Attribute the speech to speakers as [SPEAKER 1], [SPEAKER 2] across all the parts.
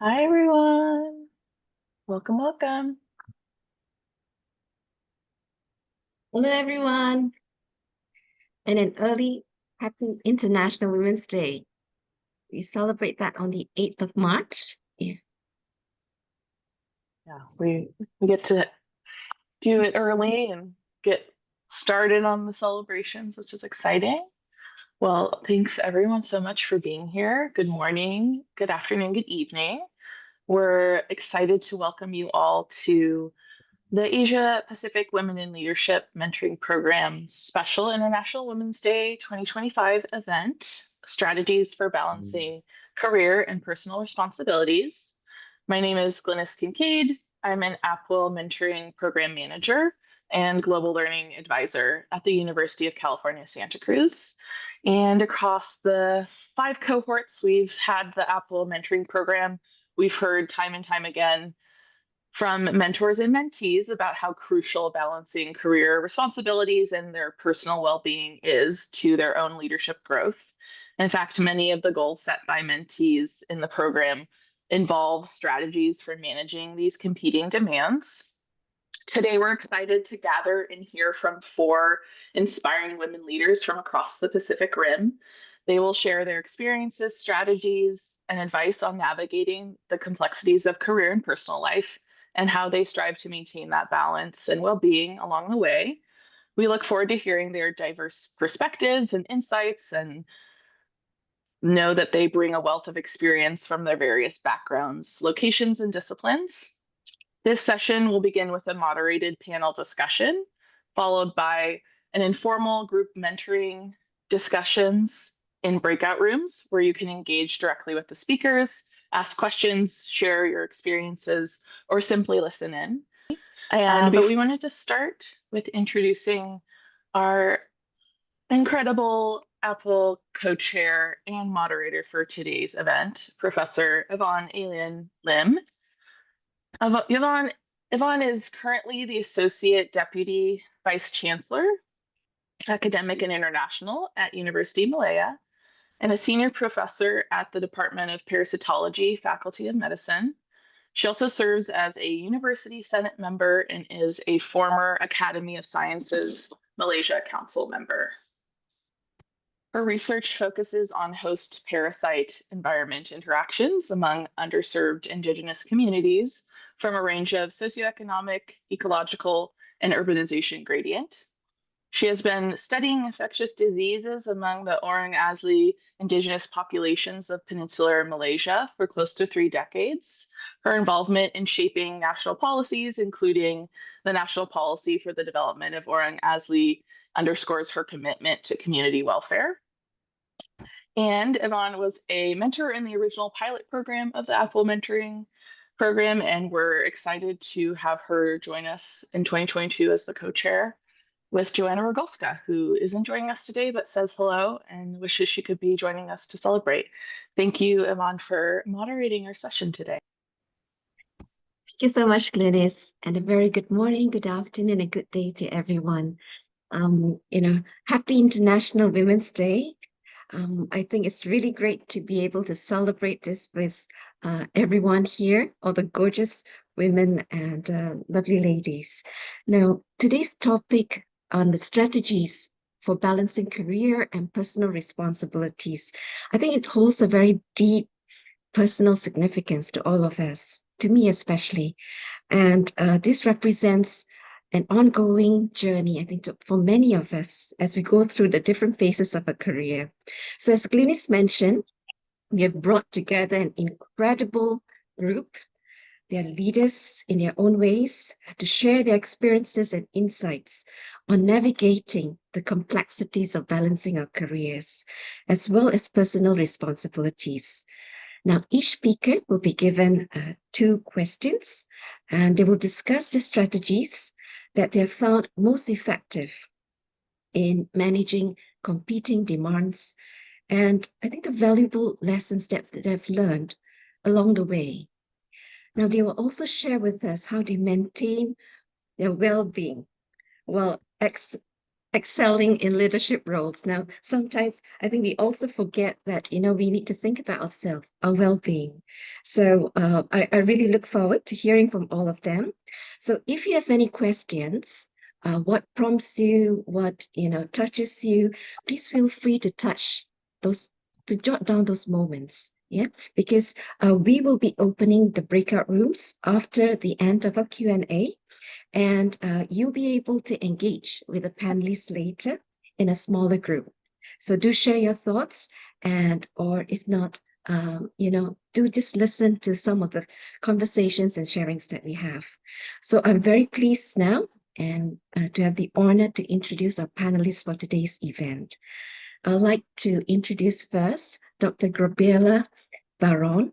[SPEAKER 1] Hi, everyone. Welcome, welcome.
[SPEAKER 2] Hello, everyone, and an early happy International Women's Day. We celebrate that on the 8th of March.
[SPEAKER 1] Yeah, we get to do it early and get started on the celebrations, which is exciting. Well, thanks everyone so much for being here. Good morning, good afternoon, good evening. We're excited to welcome you all to the Asia Pacific Women in Leadership Mentoring Program Special International Women's Day 2025 event, Strategies for Balancing Career and Personal Responsibilities. My name is Glynis Kincaid. I'm an APWiL Mentoring Program Manager and Global Learning Advisor at the University of California, Santa Cruz. And across the 5 cohorts we've had the APWiL Mentoring Program, we've heard time and time again from mentors and mentees about how crucial balancing career responsibilities and their personal well-being is to their own leadership growth. In fact, many of the goals set by mentees in the program involve strategies for managing these competing demands. Today, we're excited to gather and hear from 4 inspiring women leaders from across the Pacific Rim. They will share their experiences, strategies, and advice on navigating the complexities of career and personal life and how they strive to maintain that balance and well-being along the way. We look forward to hearing their diverse perspectives and insights and know that they bring a wealth of experience from their various backgrounds, locations, and disciplines. This session will begin with a moderated panel discussion, followed by an informal group mentoring discussions in breakout rooms where you can engage directly with the speakers, ask questions, share your experiences, or simply listen in. But we wanted to start with introducing our incredible APWiL co-chair and moderator for today's event, Professor Yvonne Alien Lim. Yvonne is currently the Associate Deputy Vice-Chancellor, Academic and International at Universiti Malaya, and a Senior Professor at the Department of Parasitology, Faculty of Medicine. She also serves as a University Senate member and is a former Academy of Sciences Malaysia Council member. Her research focuses on host-parasite environment interactions among underserved Indigenous communities from a range of socioeconomic, ecological, and urbanization gradient. She has been studying infectious diseases among the Orang Asli Indigenous populations of peninsular Malaysia for close to 3 decades. Her involvement in shaping national policies, including the National Policy for the Development of Orang Asli, underscores her commitment to community welfare. And Yvonne was a mentor in the original pilot program of the APWiL Mentoring Program, and we're excited to have her join us in 2022 as the co-chair with Joanna Rogolska, who isn't joining us today, but says hello and wishes she could be joining us to celebrate. Thank you, Yvonne, for moderating our session today.
[SPEAKER 2] Thank you so much, Glynis, and a very good morning, good afternoon, and good day to everyone. Happy International Women's Day. I think it's really great to be able to celebrate this with everyone here, all the gorgeous women and lovely ladies. Now, today's topic on the strategies for balancing career and personal responsibilities, I think it holds a very deep personal significance to all of us, to me especially. And this represents an ongoing journey, I think, for many of us as we go through the different phases of a career. So as Glynis mentioned, we have brought together an incredible group. They are leaders in their own ways to share their experiences and insights on navigating the complexities of balancing our careers, as well as personal responsibilities. Now, each speaker will be given 2 questions, and they will discuss the strategies that they have found most effective in managing competing demands, and I think the valuable lessons that they've learned along the way. Now, they will also share with us how they maintain their well-being while excelling in leadership roles. Now, sometimes I think we also forget that, we need to think about ourselves, our well-being. So I really look forward to hearing from all of them. So if you have any questions, what prompts you, what, touches you, please feel free to jot down those moments. Yeah, because we will be opening the breakout rooms after the end of our Q&A. And you'll be able to engage with the panelists later in a smaller group. So do share your thoughts, or if not, do just listen to some of the conversations and sharings that we have. So I'm very pleased now and to have the honor to introduce our panelists for today's event. I'd like to introduce first Dr. Gabriela Baron.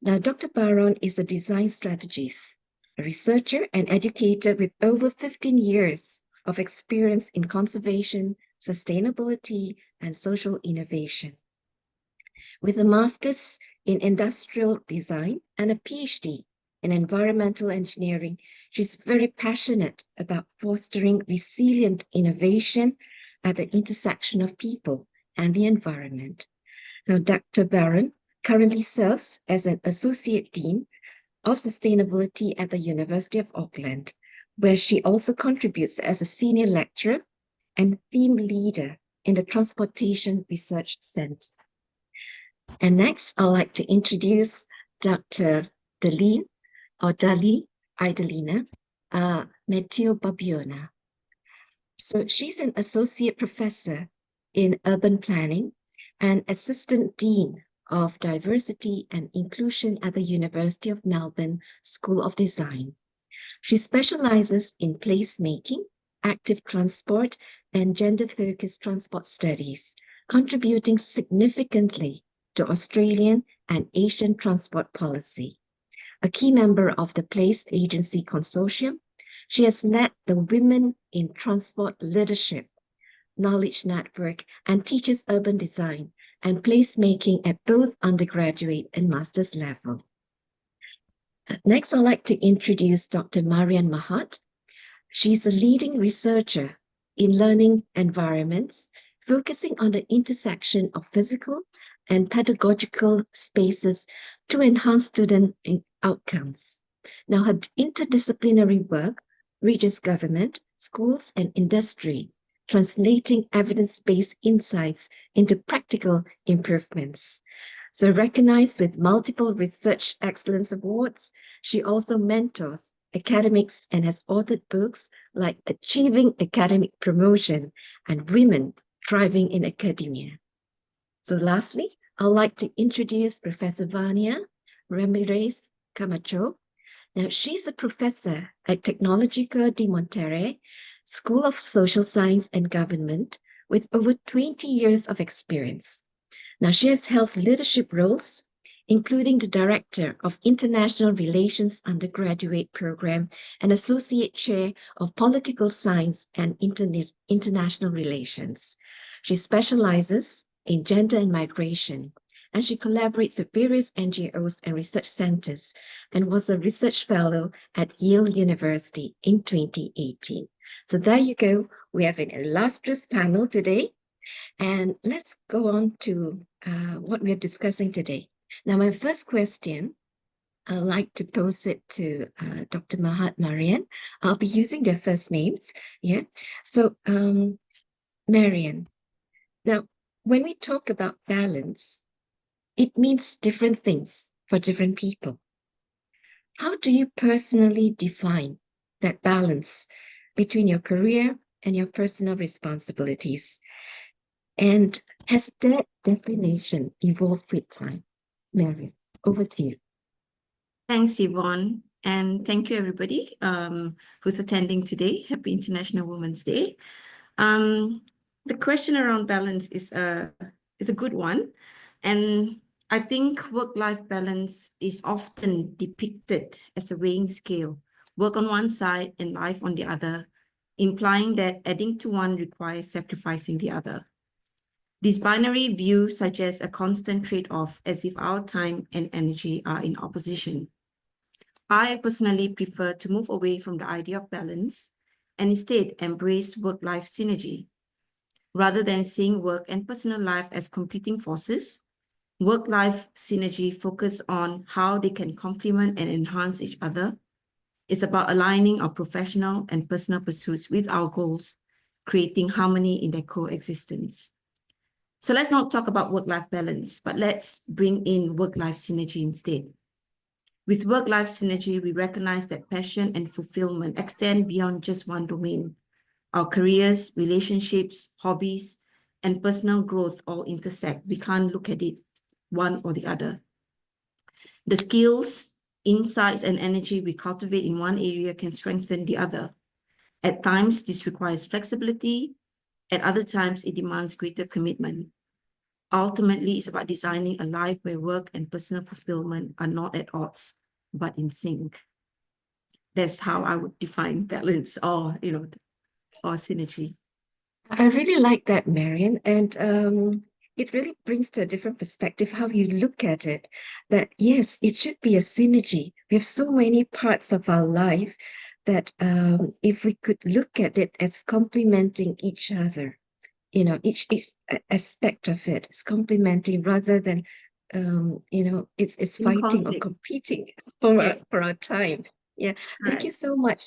[SPEAKER 2] Now, Dr. Baron is a design strategist, a researcher and educator with over 15 years of experience in conservation, sustainability, and social innovation. With a master's in industrial design and a PhD in environmental engineering, she's very passionate about fostering resilient innovation at the intersection of people and the environment. Now, Dr. Baron currently serves as an Associate Dean of Sustainability at the University of Auckland, where she also contributes as a Senior Lecturer and Theme Leader in the Transportation Research Centre. And next, I'd like to introduce Dr. Lian, or Iderlina, Mateo-Babiano. So she's an Associate Professor in Urban Planning and Assistant Dean of Diversity and Inclusion at the University of Melbourne School of Design. She specializes in placemaking, active transport, and gender-focused transport studies, contributing significantly to Australian and Asian transport policy. A key member of the Place Agency Consortium, she has led the Women in Transport Leadership Knowledge Network and teaches urban design and placemaking at both undergraduate and master's level. Next, I'd like to introduce Dr. Marian Mahat. She's a leading researcher in learning environments, focusing on the intersection of physical and pedagogical spaces to enhance student outcomes. Now, her interdisciplinary work reaches government, schools, and industry, translating evidence-based insights into practical improvements. So recognized with multiple Research Excellence Awards, she also mentors academics and has authored books like Achieving Academic Promotion and Women Thriving in Academia. So lastly, I'd like to introduce Professor Vania Ramirez Camacho. Now, she's a professor at Tecnológico de Monterrey School of Social Science and Government with over 20 years of experience. Now, she has held leadership roles, including the Director of International Relations Undergraduate Program and Associate Chair of Political Science and International Relations. She specializes in gender and migration, and she collaborates with various NGOs and research centers and was a research fellow at Yale University in 2018. So there you go. We have an illustrious panel today. And let's go on to what we're discussing today. Now, my first question, I'd like to pose it to Dr. Mahat, Marian. I'll be using their first names. Yeah. So, Marian, now, when we talk about balance, it means different things for different people. How do you personally define that balance between your career and your personal responsibilities? And has that definition evolved with time? Marian, over to you.
[SPEAKER 3] Thanks, Yvonne. And thank you, everybody who's attending today. Happy International Women's Day. The question around balance is a good one. And I think work-life balance is often depicted as a weighing scale, work on one side and life on the other, implying that adding to one requires sacrificing the other. This binary view suggests a constant trade-off, as if our time and energy are in opposition. I personally prefer to move away from the idea of balance and instead embrace work-life synergy, Rather than seeing work and personal life as competing forces, work-life synergy focus on how they can complement and enhance each other. It's about aligning our professional and personal pursuits with our goals, creating harmony in their coexistence. So let's not talk about work-life balance, but let's bring in work-life synergy instead. With work-life synergy, we recognize that passion and fulfillment extend beyond just one domain. Our careers, relationships, hobbies, and personal growth all intersect. We can't look at it one or the other. The skills, insights, and energy we cultivate in one area can strengthen the other. At times, this requires flexibility. At other times, it demands greater commitment. Ultimately, it's about designing a life where work and personal fulfillment are not at odds, but in sync. That's how I would define balance or synergy.
[SPEAKER 2] I really like that, Marian, and it really brings to a different perspective how you look at it. That yes, it should be a synergy. We have so many parts of our life that if we could look at it as complementing each other, each aspect of it is complementing rather than it's
[SPEAKER 3] In
[SPEAKER 2] fighting or
[SPEAKER 3] conflict.
[SPEAKER 2] competing for
[SPEAKER 3] Yes.
[SPEAKER 2] for our time. Yeah, thank you
[SPEAKER 3] Right.
[SPEAKER 2] so much.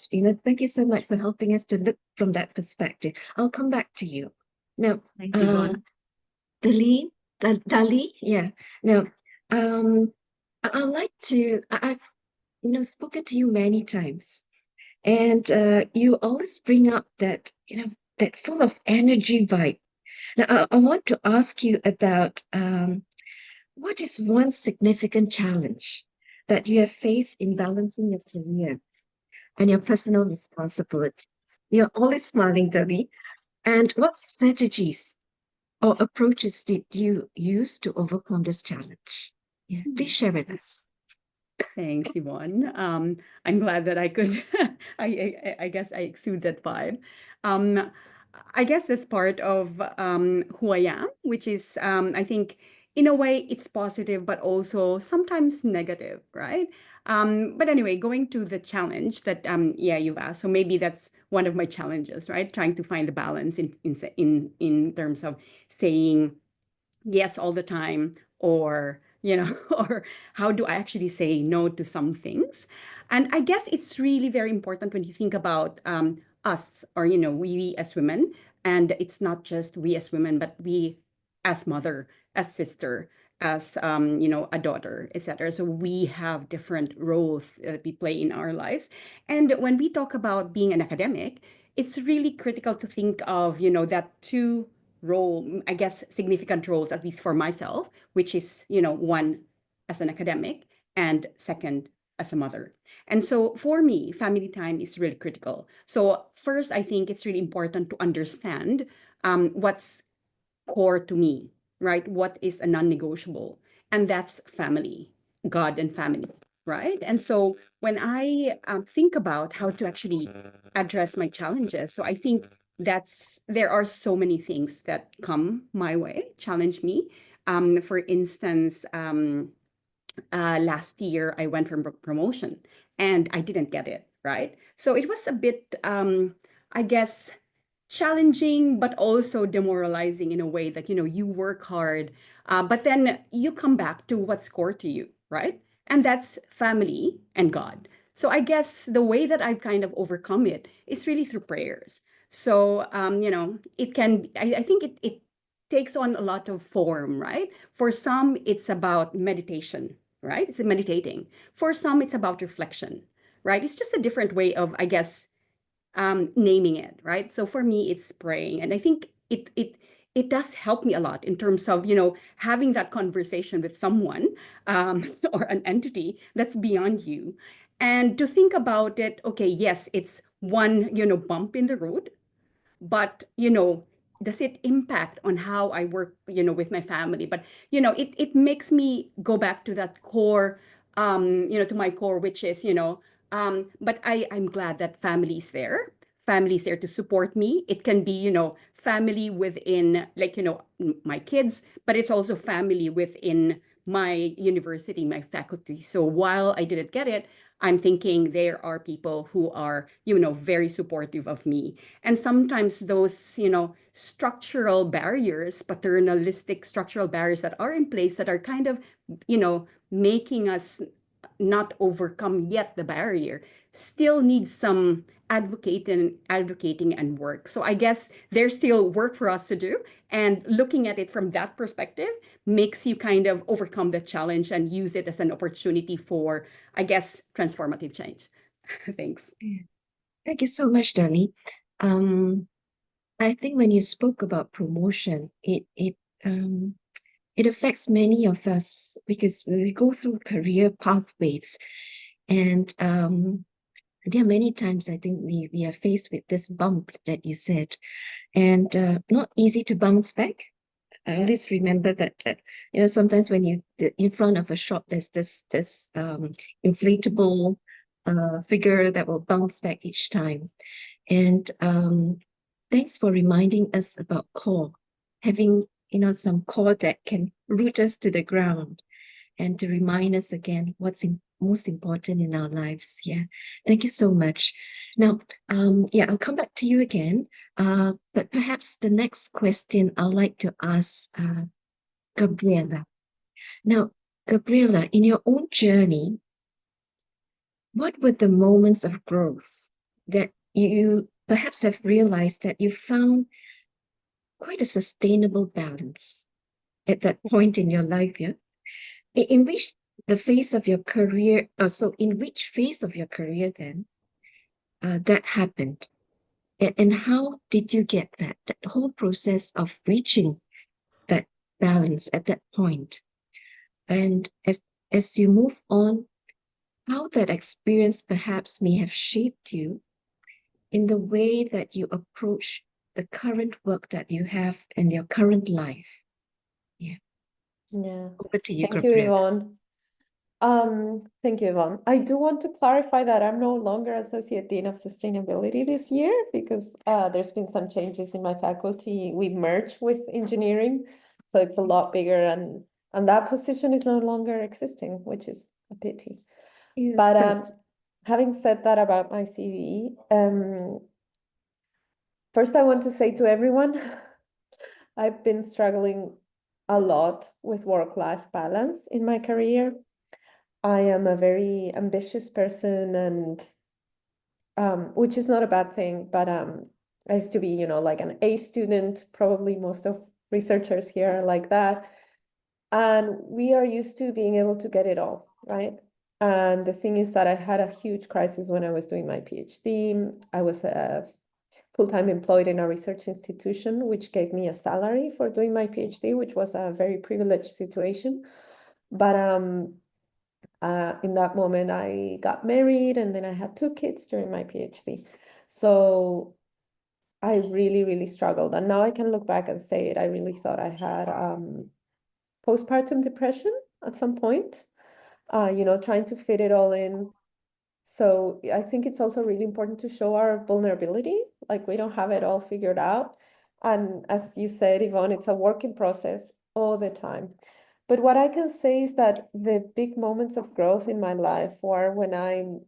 [SPEAKER 2] Thank you so much for helping us to look from that perspective. I'll come back to you. Now,
[SPEAKER 3] Thanks, Yvonne.
[SPEAKER 2] Dali, yeah. Now, I'd like to. I've spoken to you many times, and you always bring up that that full of energy vibe. Now, I want to ask you about what is one significant challenge that you have faced in balancing your career and your personal responsibilities? You're always smiling, Debbie. And what strategies or approaches did you use to overcome this challenge? Yeah, please share with us.
[SPEAKER 4] Thanks, Yvonne. I'm glad that I could, I guess I exude that vibe. I guess that's part of who I am, which is, I think, in a way, it's positive, but also sometimes negative, right? But anyway, going to the challenge that, you've asked. So maybe that's one of my challenges, right? Trying to find the balance in terms of saying yes all the time, or or how do I actually say no to some things. And I guess it's really very important when you think about us, or we as women. And it's not just we as women, but we as mother, as sister, as a daughter, etc. So we have different roles that we play in our lives. And when we talk about being an academic, it's really critical to think of that two role, I guess, significant roles, at least for myself, which is, one, as an academic, and second, as a mother. And so for me, family time is really critical. So first, I think it's really important to understand what's core to me, right? What is a non-negotiable? And that's family, God and family, right? And so when I think about how to actually address my challenges, so I think there are so many things that come my way, challenge me. For instance, last year I went for promotion and I didn't get it, right? So it was a bit, I guess, challenging, but also demoralizing in a way that, you work hard, but then you come back to what's core to you, right? And that's family and God. So I guess the way that I've kind of overcome it is really through prayers. So, it can, I think it takes on a lot of form, right? For some, it's about meditation, right? It's meditating. For some, it's about reflection, right? It's just a different way of, I guess, naming it, right? So for me, it's praying, and I think it does help me a lot in terms of having that conversation with someone or an entity that's beyond you, and to think about it. Okay, yes, it's one bump in the road, but does it impact on how I work with my family? But it makes me go back to that core, to my core, which is but I'm glad that family's there to support me. It can be family within, like my kids, but it's also family within my university, my faculty. So while I didn't get it, I'm thinking there are people who are, very supportive of me. And sometimes those, structural barriers, paternalistic structural barriers that are in place that are kind of, making us not overcome yet the barrier, still needs some advocating and work. So I guess there's still work for us to do. And looking at it from that perspective makes you kind of overcome the challenge and use it as an opportunity for, I guess, transformative change. Thanks.
[SPEAKER 2] Thank you so much, Dali. I think when you spoke about promotion, it affects many of us because we go through career pathways, and there are many times I think we are faced with this bump that you said, and not easy to bounce back. I always remember that sometimes when you in front of a shop, there's this inflatable figure that will bounce back each time. And thanks for reminding us about core, having some core that can root us to the ground, and to remind us again what's most important in our lives. Yeah, thank you so much. Now, I'll come back to you again. But perhaps the next question I'd like to ask Gabriela. Now, Gabriela, in your own journey, what were the moments of growth that you perhaps have realized that you found quite a sustainable balance at that point in your life, yeah? In which the phase of your career, in which phase of your career then that happened? And how did you get that whole process of reaching that balance at that point? And as you move on, how that experience perhaps may have shaped you in the way that you approach the current work that you have in your current life. Yeah.
[SPEAKER 5] Yeah.
[SPEAKER 2] Over to you,
[SPEAKER 5] Thank you,
[SPEAKER 2] Gabriela.
[SPEAKER 5] Yvonne. Thank you, Yvonne. I do want to clarify that I'm no longer Associate Dean of Sustainability this year because there's been some changes in my faculty. We merged with engineering, so it's a lot bigger, and that position is no longer existing, which is a pity.
[SPEAKER 2] Yes,
[SPEAKER 5] But having said that about my CV, first I want to say to everyone, I've been struggling a lot with work-life balance in my career. I am a very ambitious person, and which is not a bad thing, but I used to be, like an A student. Probably most of researchers here are like that. And we are used to being able to get it all, right? And the thing is that I had a huge crisis when I was doing my PhD. I was full-time employed in a research institution, which gave me a salary for doing my PhD, which was a very privileged situation. But in that moment, I got married, and then I had 2 kids during my PhD. So I really, really struggled. And now I can look back and say it. I really thought I had postpartum depression at some point, trying to fit it all in. So I think it's also really important to show our vulnerability. Like, we don't have it all figured out. And as you said, Yvonne, it's a work in process all the time. But what I can say is that the big moments of growth in my life were when I'm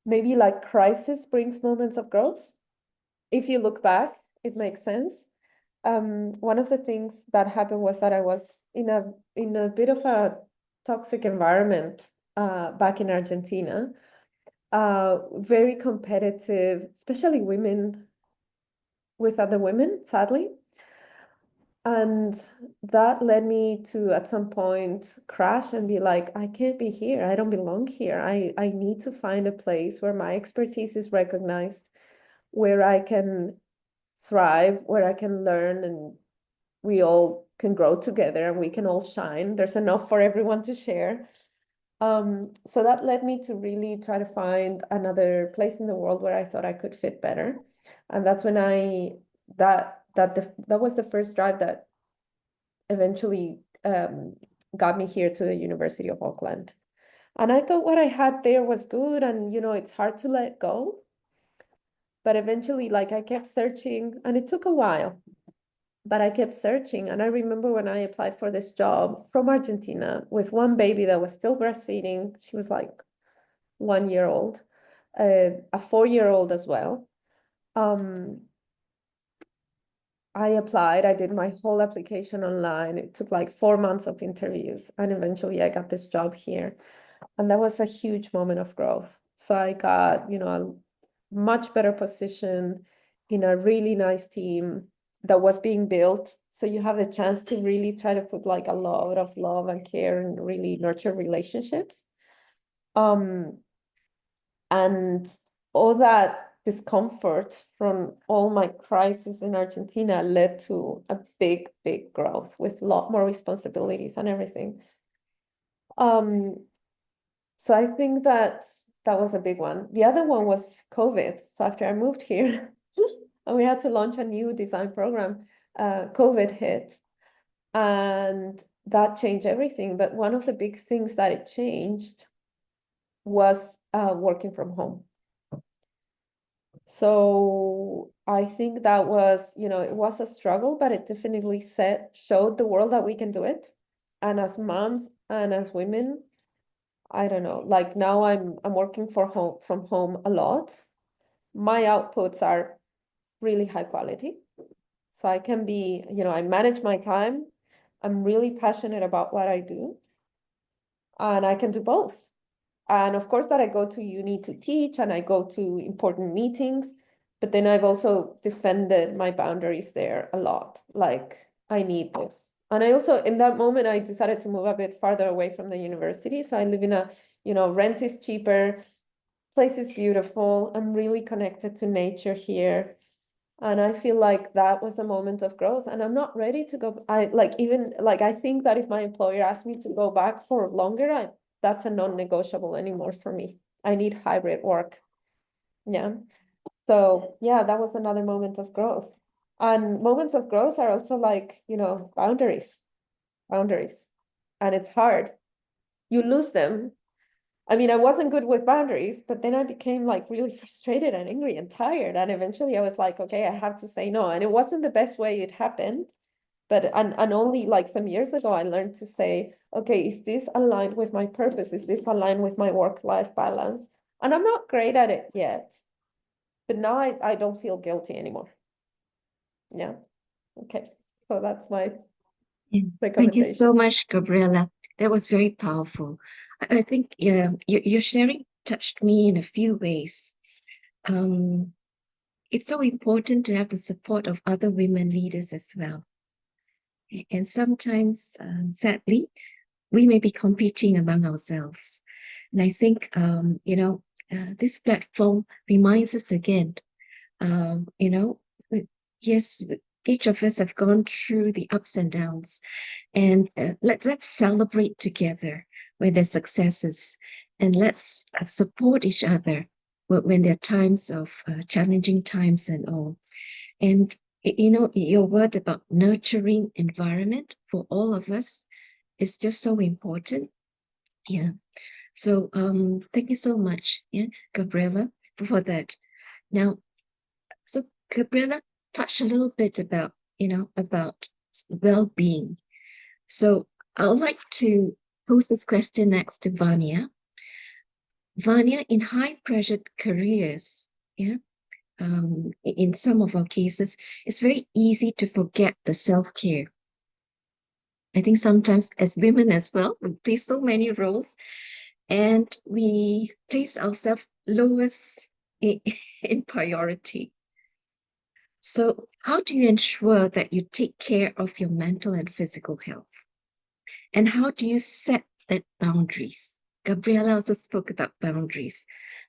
[SPEAKER 5] maybe like crisis brings moments of growth. If you look back, it makes sense. One of the things that happened was that I was in a bit of a toxic environment back in Argentina. Very competitive, especially women with other women, sadly. And that led me to, at some point, crash and be like, I can't be here. I don't belong here. I need to find a place where my expertise is recognized, where I can thrive, where I can learn, and we all can grow together and we can all shine. There's enough for everyone to share. So that led me to really try to find another place in the world where I thought I could fit better. And that's when that was the first drive that eventually got me here to the University of Auckland. And I thought what I had there was good, and it's hard to let go. But eventually, like, I kept searching, and it took a while. But I kept searching. And I remember when I applied for this job from Argentina with one baby that was still breastfeeding. She was like 1 year old, a 4-year-old as well. I applied, I did my whole application online. It took like 4 months of interviews, and eventually I got this job here. And that was a huge moment of growth. So I got, a much better position in a really nice team that was being built. So you have the chance to really try to put like a lot of love and care and really nurture relationships. And all that discomfort from all my crises in Argentina led to a big, big growth with a lot more responsibilities and everything. So I think that was a big one. The other one was COVID. So after I moved here and we had to launch a new design program, COVID hit, and that changed everything. But one of the big things that it changed was working from home. So I think that was, it was a struggle, but it definitely showed the world that we can do it. And as moms and as women, I don't know, like now I'm working from home a lot. My outputs are really high quality. So I can be, I manage my time. I'm really passionate about what I do. And I can do both. And of course that I go to uni to teach and I go to important meetings, but then I've also defended my boundaries there a lot. Like, I need this. And I also, in that moment, I decided to move a bit farther away from the university. So I live in a, rent is cheaper, place is beautiful. I'm really connected to nature here. And I feel like that was a moment of growth, and I'm not ready to go. I think that if my employer asked me to go back for longer, that's a non-negotiable anymore for me. I need hybrid work. Yeah. So yeah, that was another moment of growth. And moments of growth are also like, boundaries. And it's hard. You lose them. I mean, I wasn't good with boundaries, but then I became like really frustrated and angry and tired. And eventually I was like, okay, I have to say no. And it wasn't the best way it happened. But and only like some years ago, I learned to say, okay, is this aligned with my purpose? Is this aligned with my work-life balance? And I'm not great at it yet, but now I don't feel guilty anymore. Yeah. Okay. So that's my
[SPEAKER 2] Yeah. Thank you
[SPEAKER 5] recommendation.
[SPEAKER 2] so much, Gabriela. That was very powerful. I think your sharing touched me in a few ways. It's so important to have the support of other women leaders as well. And sometimes, sadly, we may be competing among ourselves. And I think, this platform reminds us again, yes, each of us have gone through the ups and downs, and let's celebrate together when there's successes, and let's support each other when there are times of challenging times and all. And your word about nurturing environment for all of us is just so important. Yeah. So thank you so much, Gabriela, for that. Now, so Gabriela touched a little bit about well-being. So I would like to pose this question next to Vanya. Vanya, in high-pressure careers, in some of our cases, it's very easy to forget the self-care. I think sometimes as women as well, we play so many roles and we place ourselves lowest in priority. So how do you ensure that you take care of your mental and physical health? And how do you set that boundaries? Gabriela also spoke about boundaries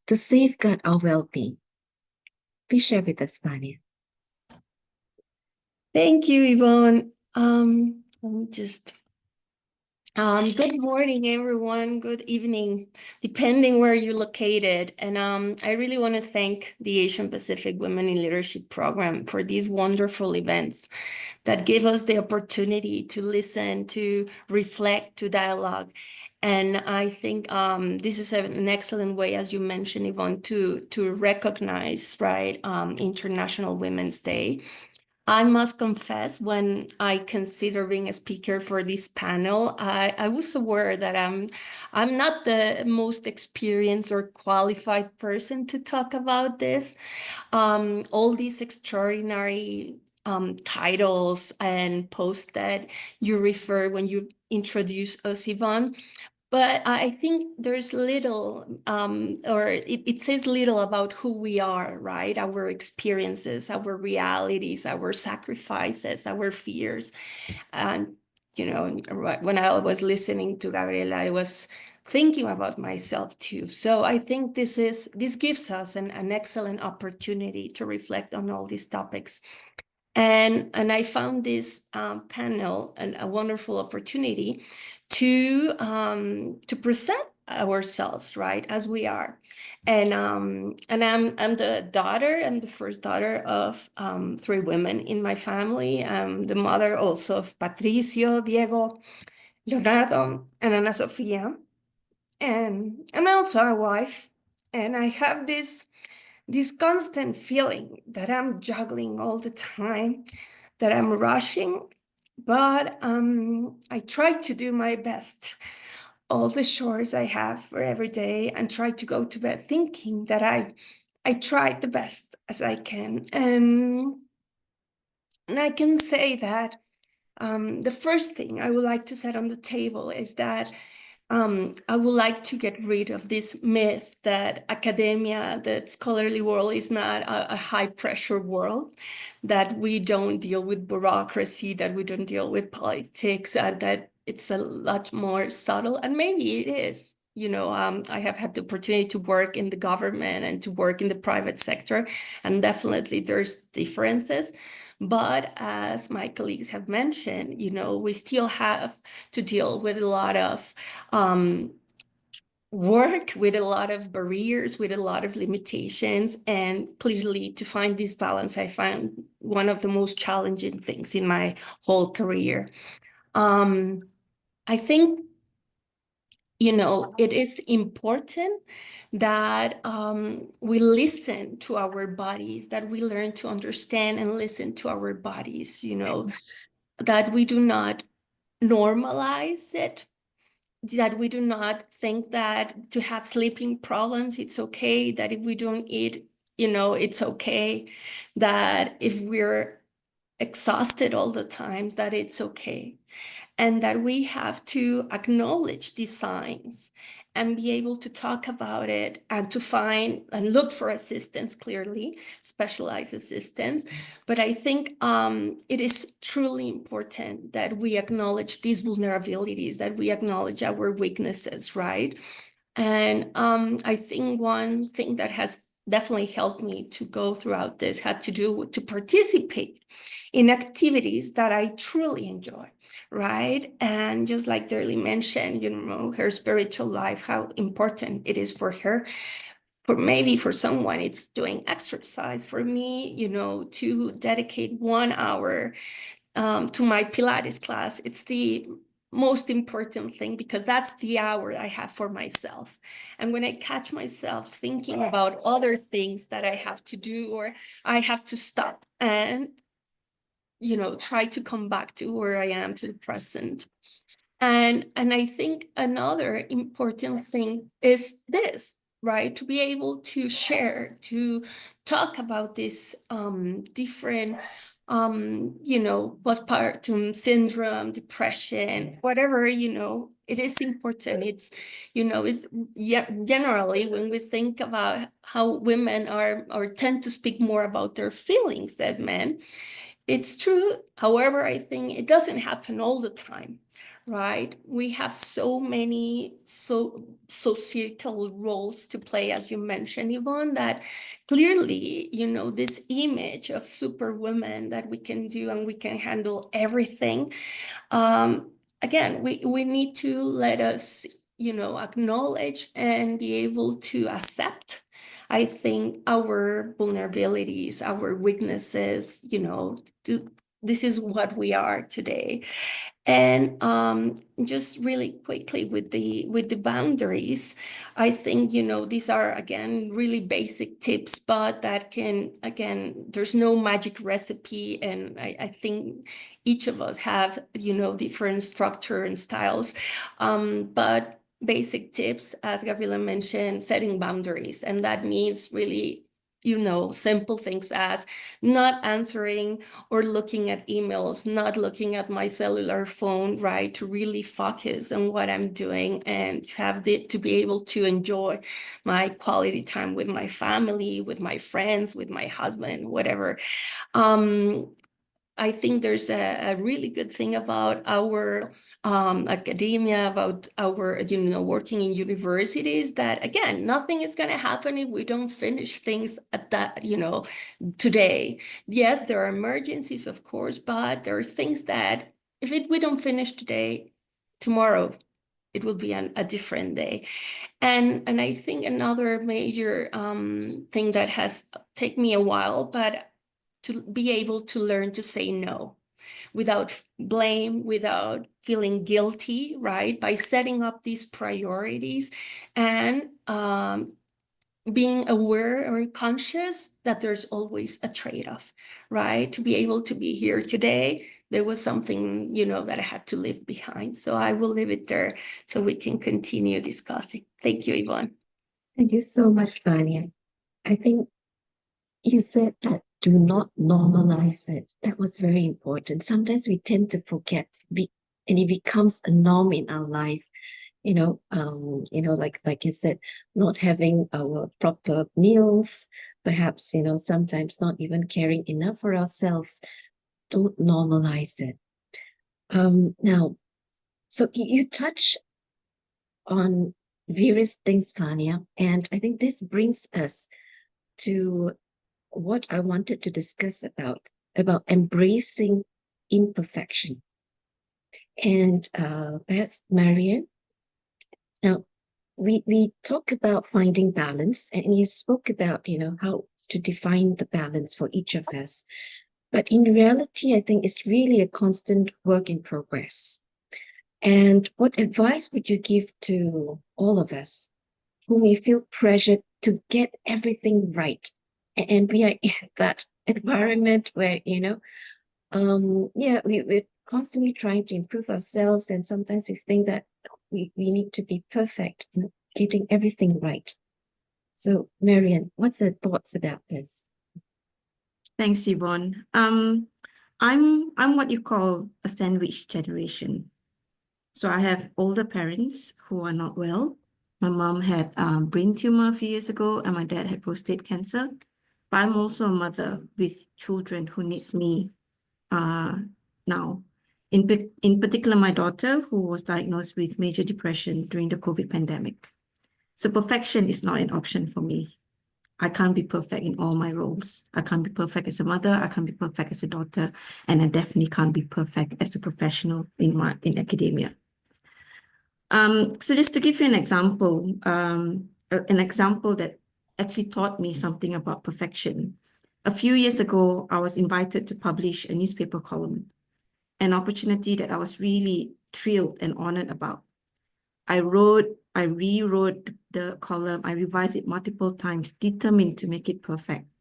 [SPEAKER 2] to safeguard our well-being. Please share with us, Vanya.
[SPEAKER 3] Thank you, Yvonne. Let me just good morning, everyone. Good evening, depending where you're located. And I really want to thank the Asian Pacific Women in Leadership Program for these wonderful events that give us the opportunity to listen, to reflect, to dialogue. And I think this is an excellent way, as you mentioned, Yvonne, to recognize, right, International Women's Day. I must confess, when I consider being a speaker for this panel, I was aware that I'm not the most experienced or qualified person to talk about this. All these extraordinary titles and posts that you refer when you introduce us, Yvonne. But I think there's little, or it says little about who we are, right? Our experiences, our realities, our sacrifices, our fears. And, you know, when I was listening to Gabriela, I was thinking about myself too. So I think this gives us an excellent opportunity to reflect on all these topics. And I found this panel a wonderful opportunity to present ourselves, right, as we are. And I'm the first daughter of 3 women in my family. I'm the mother also of Patricio, Diego, Leonardo, and Ana Sofia. And I'm also a wife. And I have this constant feeling that I'm juggling all the time, that I'm rushing, but I try to do my best, all the chores I have for every day, and try to go to bed thinking that I tried the best as I can. And I can say that the first thing I would like to set on the table is that I would like to get rid of this myth that academia, that scholarly world is not a high pressure world, that we don't deal with bureaucracy, that we don't deal with politics, that it's a lot more subtle, and maybe it is. You know, I have had the opportunity to work in the government and to work in the private sector, and definitely there's differences. But as my colleagues have mentioned, you know, we still have to deal with a lot of work, with a lot of barriers, with a lot of limitations. And clearly, to find this balance, I found one of the most challenging things in my whole career. I think, you know, it is important that we listen to our bodies, that we learn to understand and listen to our bodies, you know, that we do not normalize it, that we do not think that to have sleeping problems, it's okay, that if we don't eat, you know, it's okay, that if we're exhausted all the time, that it's okay. And that we have to acknowledge these signs and be able to talk about it and to find and look for assistance, clearly, specialized assistance. But I think it is truly important that we acknowledge these vulnerabilities, that we acknowledge our weaknesses, right? And I think one thing that has definitely helped me to go throughout this had to do with to participate in activities that I truly enjoy, right? And just like Iderlina mentioned, you know, her spiritual life, how important it is for her. For maybe for someone, it's doing exercise. For me, you know, to dedicate 1 hour to my Pilates class, it's the most important thing, because that's the hour I have for myself. And when I catch myself thinking about other things that I have to do, or I have to stop and, you know, try to come back to where I am, to the present. And I think another important thing is this, right? To be able to share, to talk about this different, you know, postpartum syndrome, depression, whatever, you know, it is important. It's, you know, it's generally when we think about how women are or tend to speak more about their feelings than men, it's true. However, I think it doesn't happen all the time, right? We have so many societal roles to play, as you mentioned, Yvonne, that clearly, you know, this image of superwoman that we can do and we can handle everything. Again, we need to let us, you know, acknowledge and be able to accept, I think, our vulnerabilities, our weaknesses, you know, to
[SPEAKER 6] this is what we are today. And just really quickly with the boundaries, I think, these are, again, really basic tips, but that can, again, there's no magic recipe. And I think each of us have, different structure and styles. But basic tips, as Gabriela mentioned, setting boundaries. And that means really, simple things as not answering or looking at emails, not looking at my cellular phone, right? To really focus on what I'm doing and to be able to enjoy my quality time with my family, with my friends, with my husband, whatever. I think there's a really good thing about our academia, about our, working in universities, that, again, nothing is going to happen if we don't finish things at that, today. Yes, there are emergencies, of course, but there are things that if we don't finish today, tomorrow, it will be a different day. And I think another major thing that has taken me a while, but to be able to learn to say no without blame, without feeling guilty, right? By setting up these priorities and being aware or conscious that there's always a trade-off, right? To be able to be here today, there was something, that I had to leave behind. So I will leave it there so we can continue discussing. Thank you, Yvonne.
[SPEAKER 2] Thank you so much, Vanya. I think you said that do not normalize it. That was very important. Sometimes we tend to forget, and it becomes a norm in our life. Like you said, not having our proper meals, perhaps, sometimes not even caring enough for ourselves. Don't normalize it. Now, so you touch on various things, Vanya, and I think this brings us to what I wanted to discuss about embracing imperfection. And perhaps Marian, now we talk about finding balance, and you spoke about, how to define the balance for each of us. But in reality, I think it's really a constant work in progress. And what advice would you give to all of us who may feel pressured to get everything right? And we are in that environment where, we're constantly trying to improve ourselves. And sometimes we think that we need to be perfect, getting everything right. So, Marian, what's your thoughts about this?
[SPEAKER 3] Thanks, Yvonne. I'm what you call a sandwich generation. So I have older parents who are not well. My mom had brain tumor a few years ago, and my dad had prostate cancer. But I'm also a mother with children who needs me now. In particular, my daughter, who was diagnosed with major depression during the COVID pandemic. So perfection is not an option for me. I can't be perfect in all my roles. I can't be perfect as a mother. I can't be perfect as a daughter. And I definitely can't be perfect as a professional in academia. So just to give you an example that actually taught me something about perfection. A few years ago, I was invited to publish a newspaper column, an opportunity that I was really thrilled and honored about. I rewrote the column, I revised it multiple times, determined to make it perfect.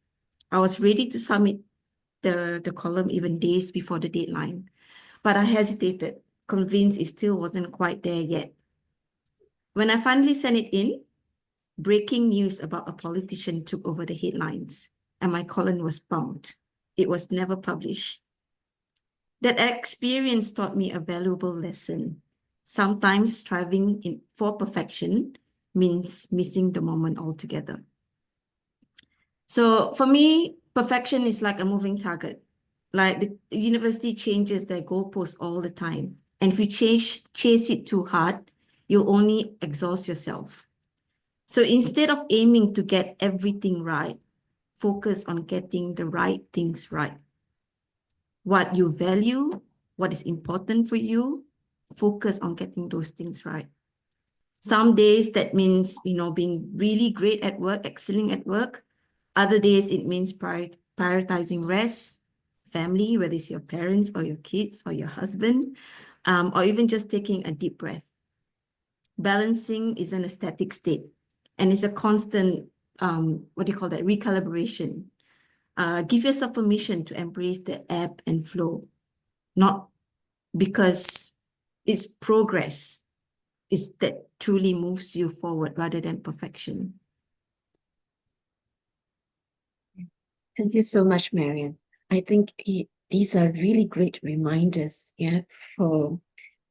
[SPEAKER 3] I was ready to submit the column even days before the deadline, but I hesitated, convinced it still wasn't quite there yet. When I finally sent it in, breaking news about a politician took over the headlines, and my column was bumped. It was never published. That experience taught me a valuable lesson. Sometimes striving for perfection means missing the moment altogether. So for me, perfection is like a moving target. Like the university changes their goalposts all the time. And if you chase it too hard, you'll only exhaust yourself. So instead of aiming to get everything right, focus on getting the right things right. What you value, what is important for you, focus on getting those things right. Some days that means, being really great at work, excelling at work. Other days it means prioritizing rest, family, whether it's your parents or your kids or your husband, or even just taking a deep breath. Balancing is an static state and it's a constant, recalibration. Give yourself permission to embrace the ebb and flow, not because it's progress, is that truly moves you forward rather than perfection.
[SPEAKER 2] Thank you so much, Marian. I think these are really great reminders, yeah, for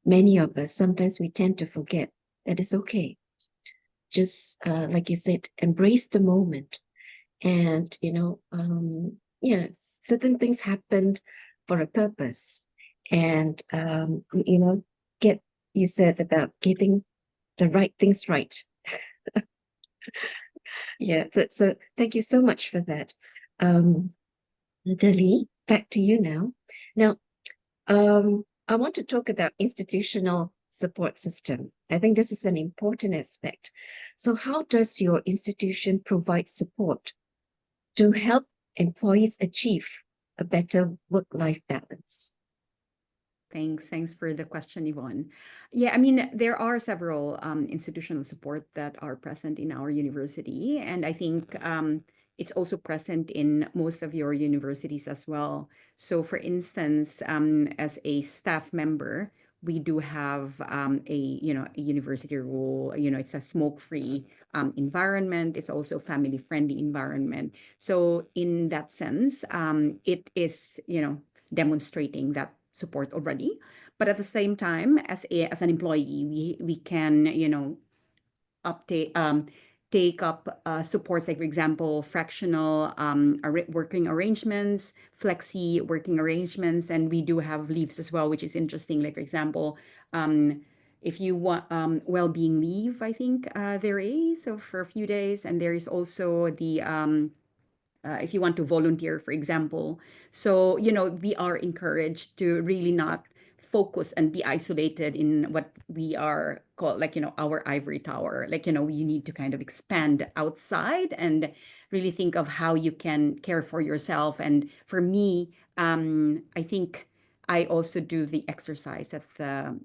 [SPEAKER 2] many of us. Sometimes we tend to forget that it's okay. Just like you said, embrace the moment. And, yeah, certain things happened for a purpose. And, you said about getting the right things right. Yeah, so thank you so much for that. Dali, back to you now. Now, I want to talk about institutional support system. I think this is an important aspect. So how does your institution provide support to help employees achieve a better work-life balance?
[SPEAKER 4] Thanks for the question, Yvonne. Yeah, I mean, there are several institutional support that are present in our university, and I think it's also present in most of your universities as well. So, for instance, as a staff member, we do have a university rule. It's a smoke-free environment. It's also family-friendly environment. So, in that sense, it is demonstrating that support already, but at the same time, as an employee, we can take up supports, like for example fractional working arrangements, flexi working arrangements, and we do have leaves as well, which is interesting. Like for example, if you want well-being leave, I think there is, so for a few days, and there is also the if you want to volunteer, for example. So, we are encouraged to really not focus and be isolated in what we are called, like, our ivory tower. Like, you need to kind of expand outside and really think of how you can care for yourself. And for me, I think I also do the exercise at the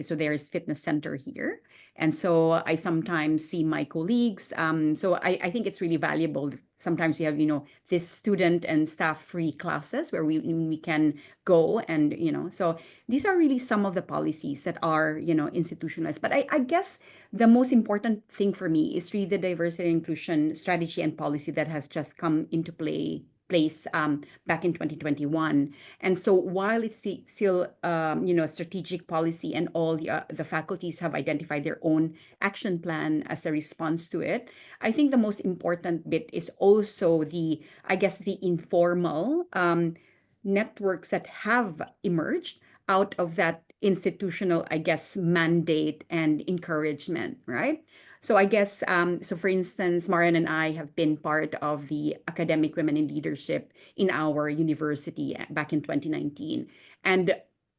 [SPEAKER 4] so there is fitness center here. And so I sometimes see my colleagues. So I think it's really valuable. Sometimes we have, this student and staff free classes where we can go and, so these are really some of the policies that are, institutionalized. But I guess the most important thing for me is really the diversity and inclusion strategy and policy that has just come into place back in 2021. And so while it's still strategic policy and all the faculties have identified their own action plan as a response to it, I think the most important bit is also the informal networks that have emerged out of that institutional, mandate and encouragement, right? So I guess, so for instance, Marian and I have been part of the Academic Women in Leadership in our university back in 2019. And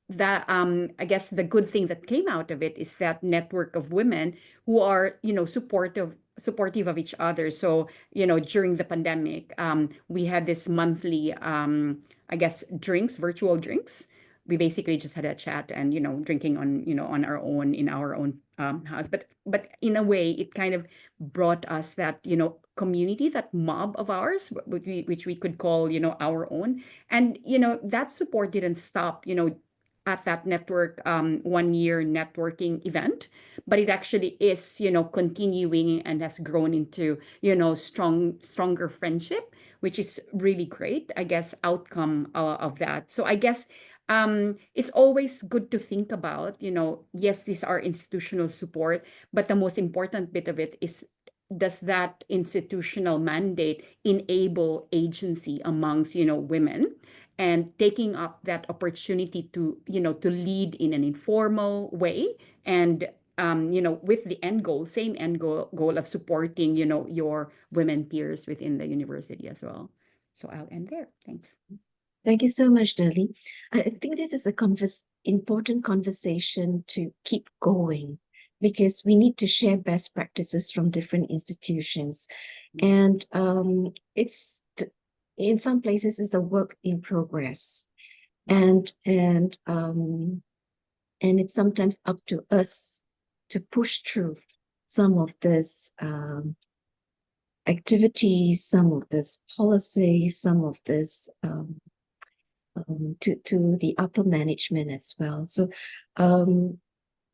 [SPEAKER 4] that, I guess the good thing that came out of it is that network of women who are, supportive of each other. So, during the pandemic, we had this monthly, virtual drinks. We basically just had a chat and, drinking on our own, in our own house. But in a way, it kind of brought us that, community, that mob of ours, which we could call, our own. And, that support didn't stop, at that network 1 year networking event, but it actually is, continuing and has grown into, stronger friendship, which is really great, I guess, outcome of that. So I guess it's always good to think about, yes, these are institutional support, but the most important bit of it is, does that institutional mandate enable agency amongst, women, and taking up that opportunity to, to lead in an informal way, and with the same end goal of supporting, your women peers within the university as well. So I'll end there. Thanks.
[SPEAKER 2] Thank you so much, Dali. I think this is a important conversation to keep going, because we need to share best practices from different institutions. And it's in some places it's a work in progress, and it's sometimes up to us to push through some of this activities, some of this policy, some of this to the upper management as well. So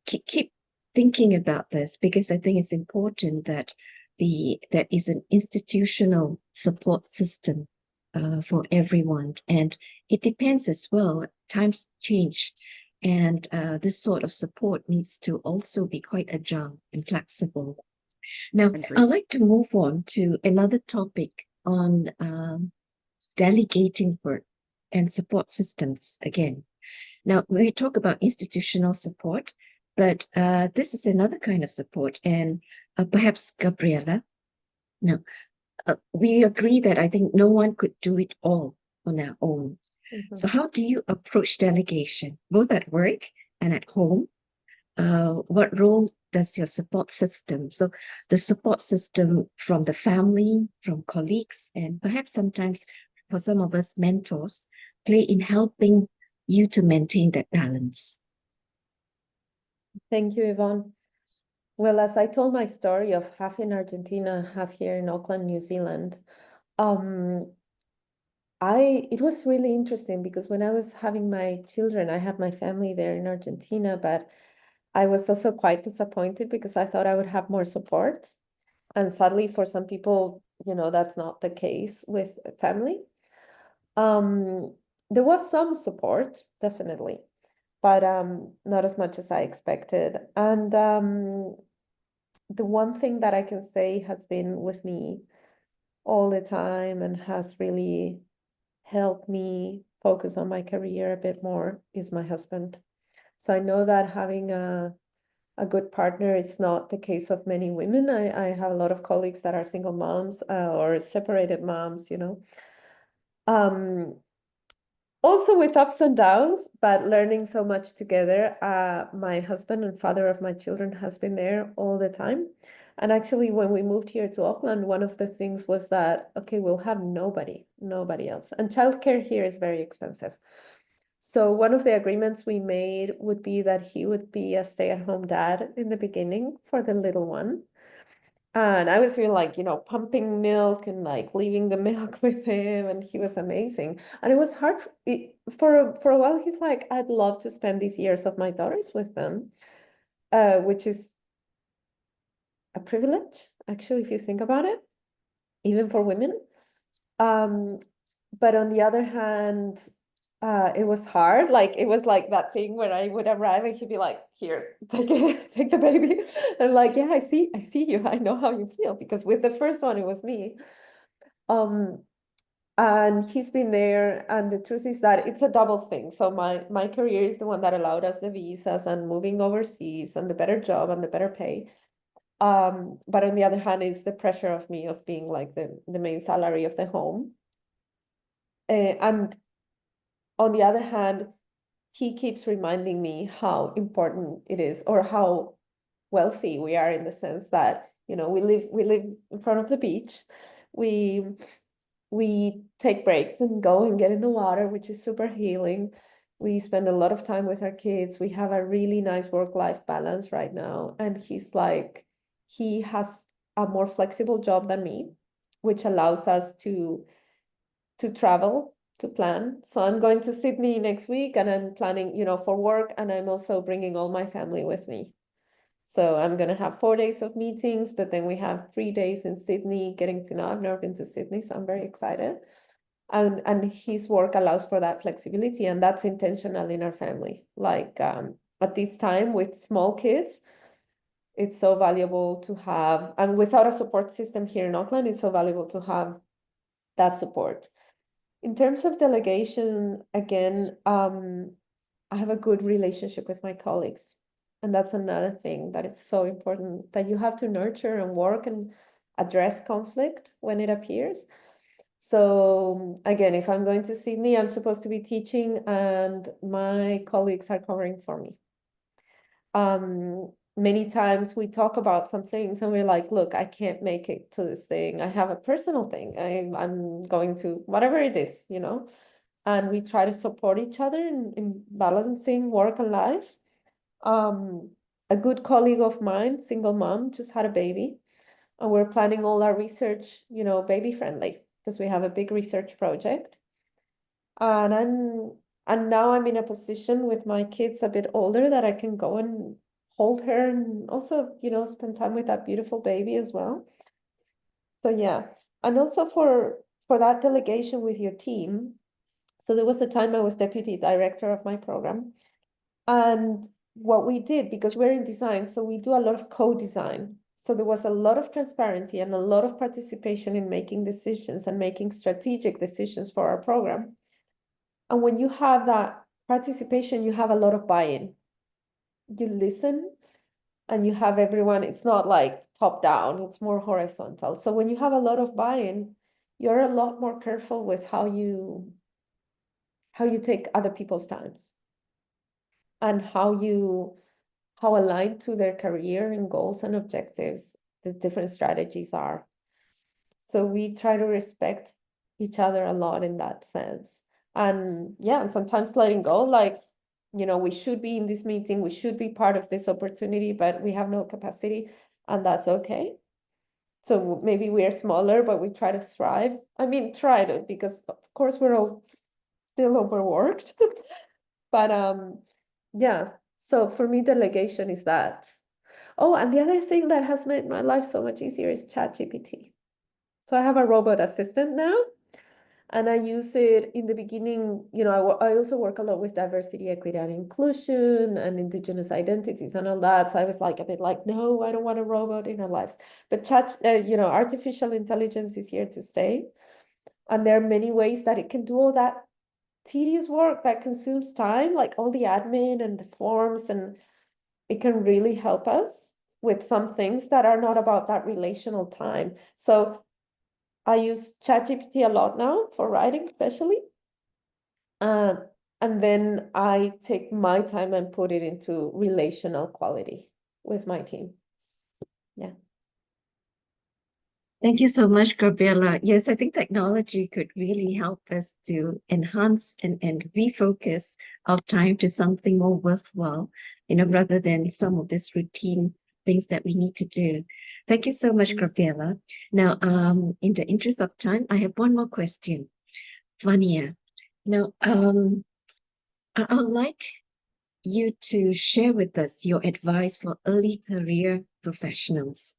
[SPEAKER 2] keep thinking about this, because I think it's important that there is an institutional support system for everyone, and it depends as well. Times change, and this sort of support needs to also be quite agile and flexible. Now, I'd like to move on to another topic on delegating work and support systems again. Now, we talk about institutional support, but this is another kind of support, and perhaps Gabriela. Now, we agree that I think no one could do it all on their own.
[SPEAKER 5] Mhm.
[SPEAKER 2] So how do you approach delegation, both at work and at home? What role does your support system, so the support system from the family, from colleagues, and perhaps sometimes for some of us mentors, play in helping you to maintain that balance?
[SPEAKER 5] Thank you, Yvonne. Well, as I told my story of half in Argentina, half here in Auckland, New Zealand, it was really interesting because when I was having my children, I had my family there in Argentina, but I was also quite disappointed because I thought I would have more support. And sadly, for some people, that's not the case with family. There was some support, definitely, but not as much as I expected. And the one thing that I can say has been with me all the time and has really helped me focus on my career a bit more is my husband. So I know that having a good partner is not the case of many women. I have a lot of colleagues that are single moms or separated moms, also with ups and downs, but learning so much together. My husband and father of my children has been there all the time. And actually, when we moved here to Auckland, one of the things was that, okay, we'll have nobody else. And childcare here is very expensive. So one of the agreements we made would be that he would be a stay-at-home dad in the beginning for the little one. And I was like, pumping milk and like leaving the milk with him, and he was amazing. And it was hard for a while. He's like, I'd love to spend these years of my daughters with them, which is a privilege, actually, if you think about it, even for women. But on the other hand, it was hard. Like it was like that thing where I would arrive and he'd be like, "Here, take the baby," and like, "Yeah, I see you. I know how you feel," because with the first one it was me. And he's been there, and the truth is that it's a double thing. So my career is the one that allowed us the visas and moving overseas and the better job and the better pay. But on the other hand, it's the pressure of me of being like the main salary of the home. And on the other hand, he keeps reminding me how important it is, or how wealthy we are, in the sense that, we live in front of the beach. We take breaks and go and get in the water, which is super healing. We spend a lot of time with our kids. We have a really nice work-life balance right now. And he has a more flexible job than me, which allows us to travel, to plan. So I'm going to Sydney next week, and I'm planning, for work, and I'm also bringing all my family with me. So I'm going to have 4 days of meetings, but then we have 3 days in Sydney getting to know. I've never been to Sydney, so I'm very excited. And his work allows for that flexibility, and that's intentional in our family. Like at this time with small kids, it's so valuable to have, and without a support system here in Auckland, it's so valuable to have that support. In terms of delegation, again, I have a good relationship with my colleagues. And that's another thing that it's so important, that you have to nurture and work and address conflict when it appears. So again, if I'm going to Sydney, I'm supposed to be teaching and my colleagues are covering for me. many times we talk about some things and we're like, look, I can't make it to this thing. I have a personal thing. I'm going to whatever it is, you know, and we try to support each other in balancing work and life. A good colleague of mine, single mom, just had a baby, and we're planning all our research, you know, baby friendly, because we have a big research project. And now I'm in a position with my kids a bit older that I can go and hold her and also, you know, spend time with that beautiful baby as well. So yeah, and also for that delegation with your team. So there was a time I was deputy director of my program, and what we did, because we're in design, so we do a lot of co-design. So there was a lot of transparency and a lot of participation in making decisions and making strategic decisions for our program. And when you have that participation, you have a lot of buy-in. You listen and you have everyone, it's not like top down, it's more horizontal. So when you have a lot of buy-in, you're a lot more careful with how you take other people's times and how aligned to their career and goals and objectives the different strategies are. So we try to respect each other a lot in that sense. And yeah, sometimes letting go, like, you know, we should be in this meeting, we should be part of this opportunity, but we have no capacity, and that's okay. So maybe we are smaller, but we try to thrive. I mean, try to, because of course we're all still overworked. But yeah, so for me, delegation is that. Oh, and the other thing that has made my life so much easier is ChatGPT. So I have a robot assistant now, and I use it in the beginning. You know, I also work a lot with diversity, equity, and inclusion and indigenous identities and all that. So I was like a bit like, no, I don't want a robot in our lives. But you know, artificial intelligence is here to stay. And there are many ways that it can do all that tedious work that consumes time, like all the admin and the forms, and it can really help us with some things that are not about that relational time. So I use ChatGPT a lot now for writing, especially. And then I take my time and put it into relational quality with my team. Yeah.
[SPEAKER 2] Thank you so much, Gabriela. Yes, I think technology could really help us to enhance and refocus our time to something more worthwhile, you know, rather than some of these routine things that we need to do. Thank you so much, Gabriela. Now, in the interest of time, I have one more question. Vania, now, I'd like you to share with us your advice for early career professionals.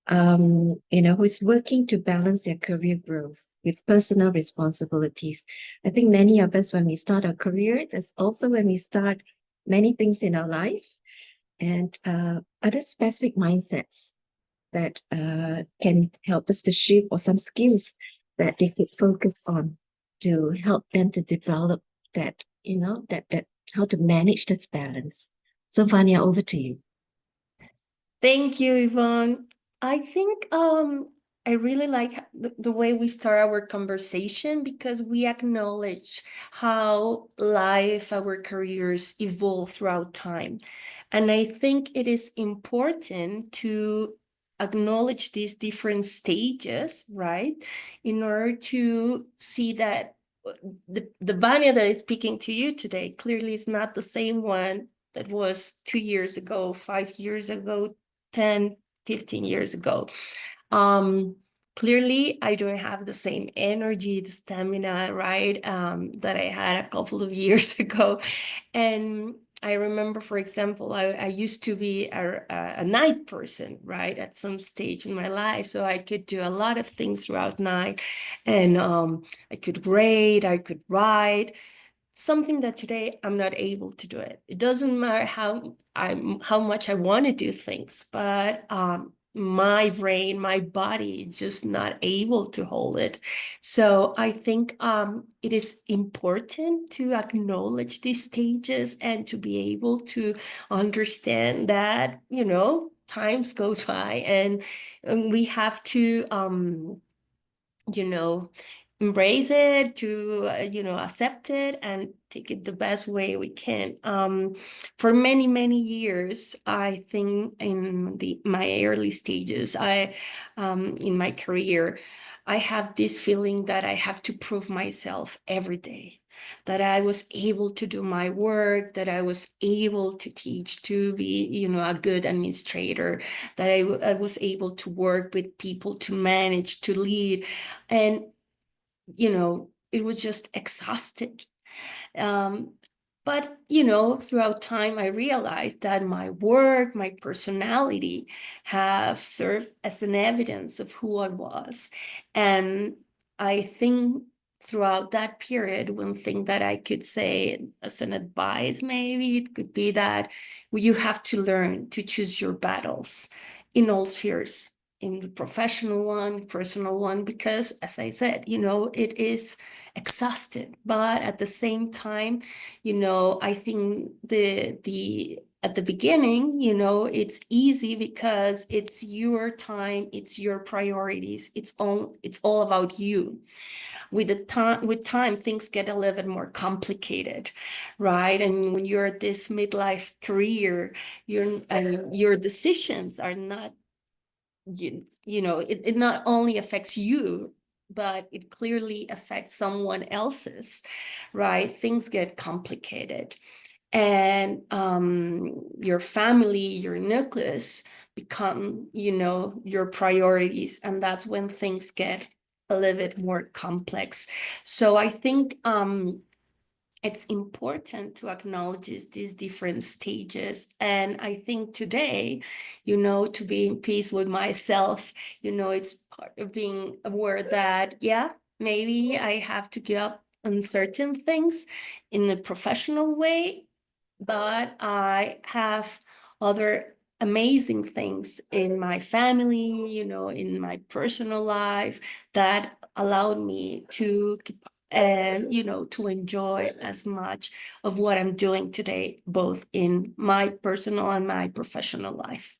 [SPEAKER 2] You know, who's working to balance their career growth with personal responsibilities. I think many of us, when we start our career, that's also when we start many things in our life, and other specific mindsets that can help us to shift, or some skills that they could focus on to help them to develop that, you know, that how to manage this balance. So Vania, over to you.
[SPEAKER 6] Thank you, Yvonne. I think I really like the way we start our conversation, because we acknowledge how life, our careers evolve throughout time. And I think it is important to acknowledge these different stages, right? In order to see that the Vanya that is speaking to you today clearly is not the same one that was 2 years ago, 5 years ago, 10, 15 years ago. Clearly, I don't have the same energy, the stamina, right, that I had a couple of years ago. And I remember, for example, I used to be a night person, right, at some stage in my life. So I could do a lot of things throughout night. And I could read, I could write. Something that today I'm not able to do it. It doesn't matter how much I want to do things, but my brain, my body is just not able to hold it. So I think it is important to acknowledge these stages and to be able to understand that, you know, times goes by, and we have to you know, embrace it, to accept it and take it the best way we can. For many years, I think in my early stages, in my career, I have this feeling that I have to prove myself every day, that I was able to do my work, that I was able to teach, to be, a good administrator, that I was able to work with people, to manage, to lead. And it was just exhausted. But, throughout time, I realized that my work, my personality have served as an evidence of who I was. And I think throughout that period, one thing that I could say as an advice, maybe it could be that you have to learn to choose your battles in all spheres, in the professional one, personal one, because as I said, it is exhausted, but at the same time, I think at the beginning, it's easy because it's your time, it's your priorities, it's all about you. With time, things get a little bit more complicated, right? And when you're at this midlife career, your decisions are not, it not only affects you, but it clearly affects someone else's, right? Things get complicated. And your family, your nucleus become, your priorities. And that's when things get a little bit more complex. So I think it's important to acknowledge these different stages. And I think today, to be in peace with myself, it's part of being aware that, yeah, maybe I have to give up on certain things in a professional way, but I have other amazing things in my family, in my personal life that allowed me to keep and to enjoy as much of what I'm doing today, both in my personal and my professional life.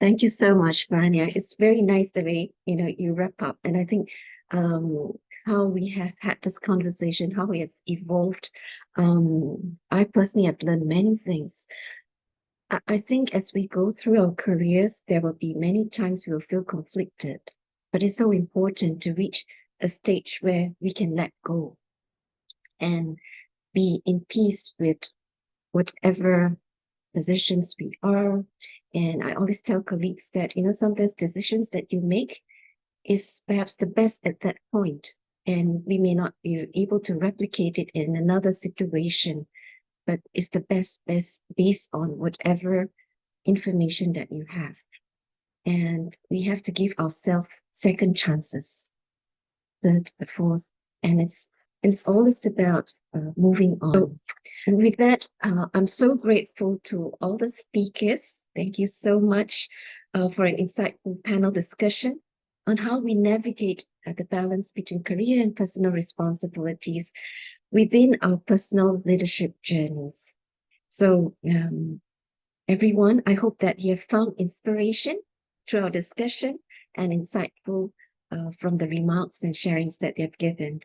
[SPEAKER 2] Thank you so much, Vanya. It's very nice the way, you wrap up. And I think how we have had this conversation, how it has evolved. I personally have learned many things. I think as we go through our careers, there will be many times we will feel conflicted, but it's so important to reach a stage where we can let go and be in peace with whatever positions we are. And I always tell colleagues that, sometimes decisions that you make is perhaps the best at that point, and we may not be able to replicate it in another situation, but it's the best based on whatever information that you have. And we have to give ourselves second chances, third, fourth, and it's always about moving on. And with that, I'm so grateful to all the speakers. Thank you so much for an insightful panel discussion on how we navigate the balance between career and personal responsibilities within our personal leadership journeys. So everyone, I hope that you have found inspiration through our discussion and insightful from the remarks and sharings that they've given.